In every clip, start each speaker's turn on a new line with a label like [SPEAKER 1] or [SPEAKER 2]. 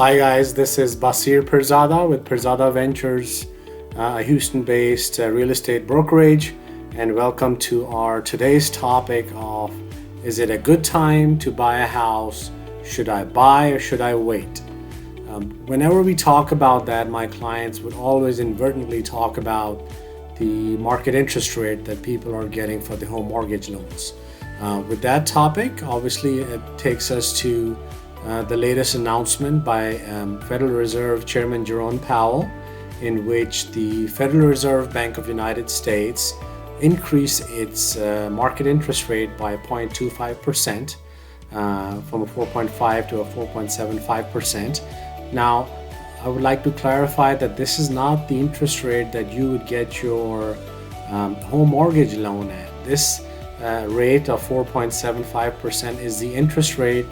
[SPEAKER 1] Hi guys, this is Basir Pirzada with Pirzada Ventures, a Houston-based real estate brokerage, and welcome to our today's topic of: is it a good time to buy a house? Should I buy or should I wait? Whenever we talk about that, my clients would always inadvertently talk about the market interest rate that people are getting for the home mortgage loans. With that topic, obviously it takes us to the latest announcement by Federal Reserve Chairman Jerome Powell, in which the Federal Reserve Bank of the United States increased its market interest rate by 0.25%, from a 4.5 to a 4.75%. Now, I would like to clarify that this is not the interest rate that you would get your home mortgage loan at. This rate of 4.75% is the interest rate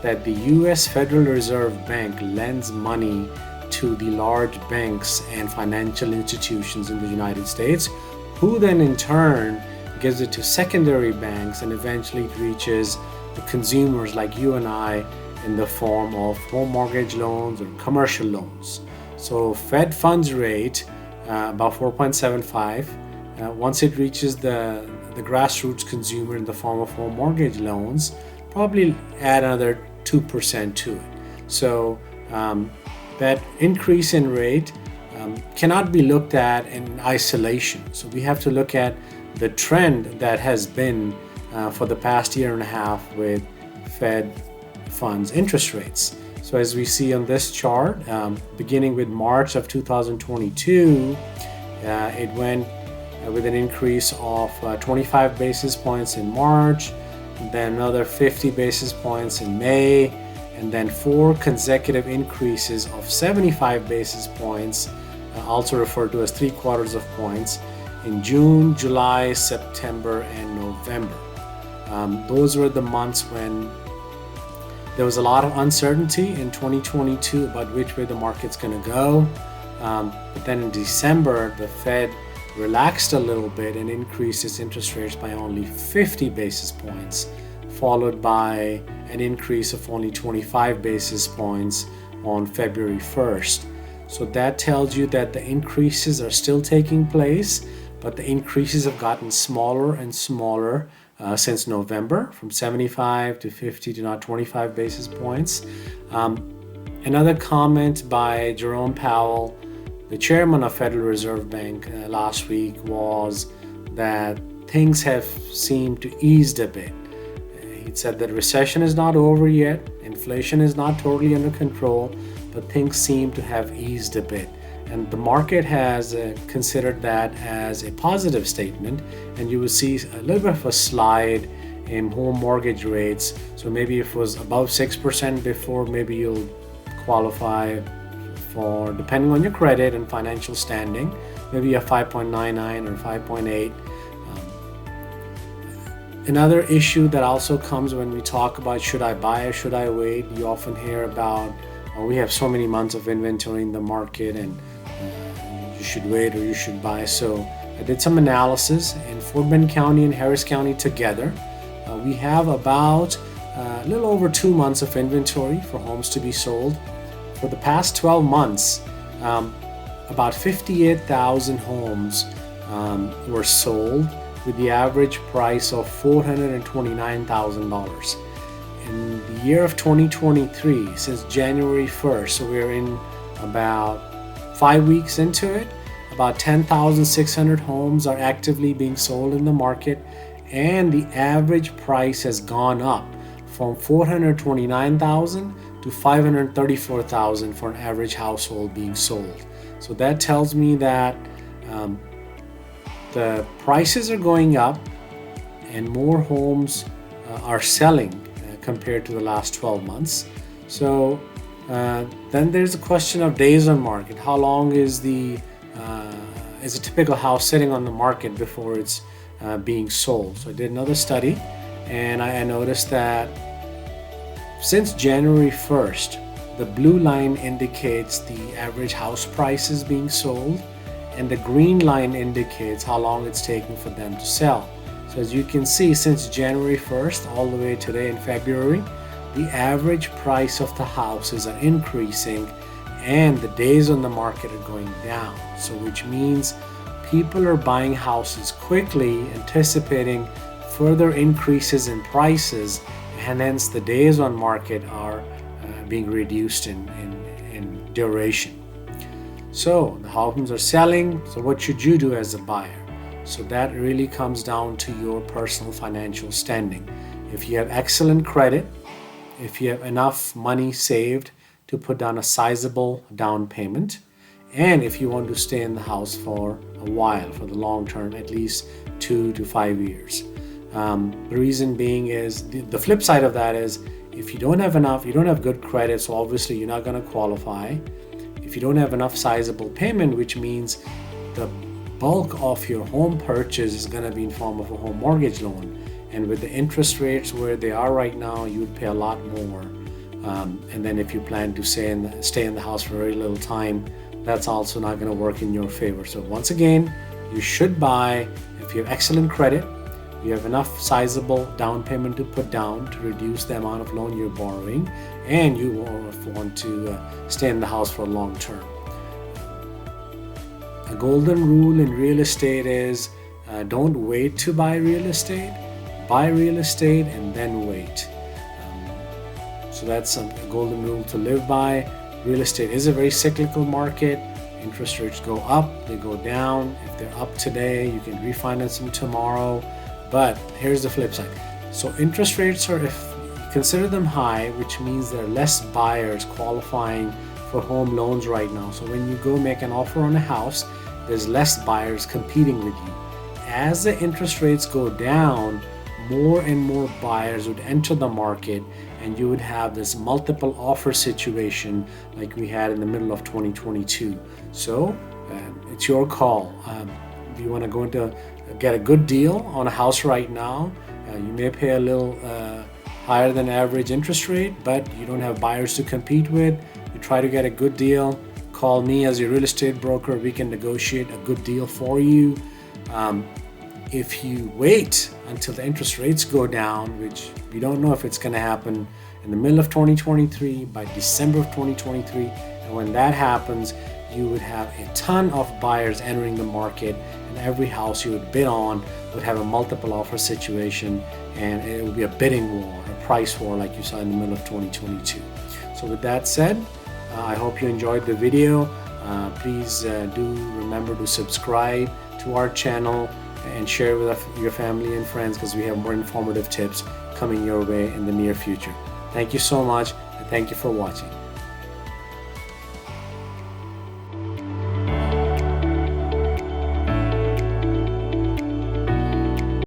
[SPEAKER 1] that the U.S. Federal Reserve Bank lends money to the large banks and financial institutions in the United States, who then in turn gives it to secondary banks, and eventually it reaches the consumers like you and I in the form of home mortgage loans or commercial loans. So Fed funds rate, about 4.75, once it reaches the grassroots consumer in the form of home mortgage loans, probably add another 2% to it. So that increase in rate cannot be looked at in isolation. So we have to look at the trend that has been for the past year and a half with Fed funds interest rates. So as we see on this chart, beginning with March of 2022, it went with an increase of 25 basis points in March, then another 50 basis points in May, and then 4 consecutive increases of 75 basis points, also referred to as 3/4 of points, in June, July, September, and November. Those were the months when there was a lot of uncertainty in 2022 about which way the market's going to go. But then in December, the Fed relaxed a little bit and increased its interest rates by only 50 basis points, followed by an increase of only 25 basis points on February 1st. So that tells you that the increases are still taking place, but the increases have gotten smaller and smaller since November, from 75 to 50 to now 25 basis points. Another comment by Jerome Powell, the chairman of Federal Reserve Bank, last week, was that things have seemed to ease a bit. He said that recession is not over yet, inflation is not totally under control, but things seem to have eased a bit. And the market has considered that as a positive statement, and you will see a little bit of a slide in home mortgage rates. So maybe if it was above 6% before, maybe you'll qualify for, depending on your credit and financial standing, maybe a 5.99 or 5.8. Another issue that also comes when we talk about should I buy or should I wait, you often hear about, oh, we have so many months of inventory in the market and you should wait or you should buy. So I did some analysis in Fort Bend County and Harris County together. We have about a little over 2 months of inventory for homes to be sold. For the past 12 months, about 58,000 homes were sold with the average price of $429,000. In the year of 2023, since January 1st, so we're in about 5 weeks into it, about 10,600 homes are actively being sold in the market, and the average price has gone up from $429,000 to $534,000 for an average household being sold. So that tells me that the prices are going up and more homes are selling compared to the last 12 months. So then there's a question of days on market. How long is a typical house sitting on the market before it's being sold? So I did another study, and I noticed that since January 1st, the blue line indicates the average house prices being sold, and the green line indicates how long it's taking for them to sell. So as you can see, since January 1st all the way today in February, the average price of the houses are increasing and the days on the market are going down. So which means people are buying houses quickly, anticipating further increases in prices, and hence the days on market are being reduced in duration. So the homes are selling. So what should you do as a buyer? So that really comes down to your personal financial standing. If you have excellent credit, if you have enough money saved to put down a sizable down payment, and if you want to stay in the house for a while, for the long term, at least 2 to 5 years. The reason being is the flip side of that is if you don't have enough, you don't have good credit, so obviously you're not going to qualify. If you don't have enough sizable payment, which means the bulk of your home purchase is going to be in form of a home mortgage loan, and with the interest rates where they are right now, you would pay a lot more. And then if you plan to stay in the house for very little time, that's also not going to work in your favor. So once again, you should buy if you have excellent credit, you have enough sizable down payment to put down to reduce the amount of loan you're borrowing, and you want to stay in the house for a long term. A golden rule in real estate is don't wait to buy real estate. Buy real estate and then wait. So that's a golden rule to live by. Real estate is a very cyclical market. Interest rates go up, they go down. If they're up today, you can refinance them tomorrow. But here's the flip side. So interest rates are, if you consider them high, which means there are less buyers qualifying for home loans right now. So when you go make an offer on a house, there's less buyers competing with you. As the interest rates go down, more and more buyers would enter the market, and you would have this multiple offer situation like we had in the middle of 2022. So it's your call. If you want to go into get a good deal on a house right now, you may pay a little higher than average interest rate, but you don't have buyers to compete with. You try to get a good deal. Call me as your real estate broker. We can negotiate a good deal for you. If you wait until the interest rates go down, which we don't know if it's going to happen in the middle of 2023, by December of 2023, and when that happens, you would have a ton of buyers entering the market, and every house you would bid on would have a multiple offer situation, and it would be a bidding war, a price war like you saw in the middle of 2022. So with that said, I hope you enjoyed the video. Please do remember to subscribe to our channel and share with your family and friends, because we have more informative tips coming your way in the near future. Thank you so much, and thank you for watching.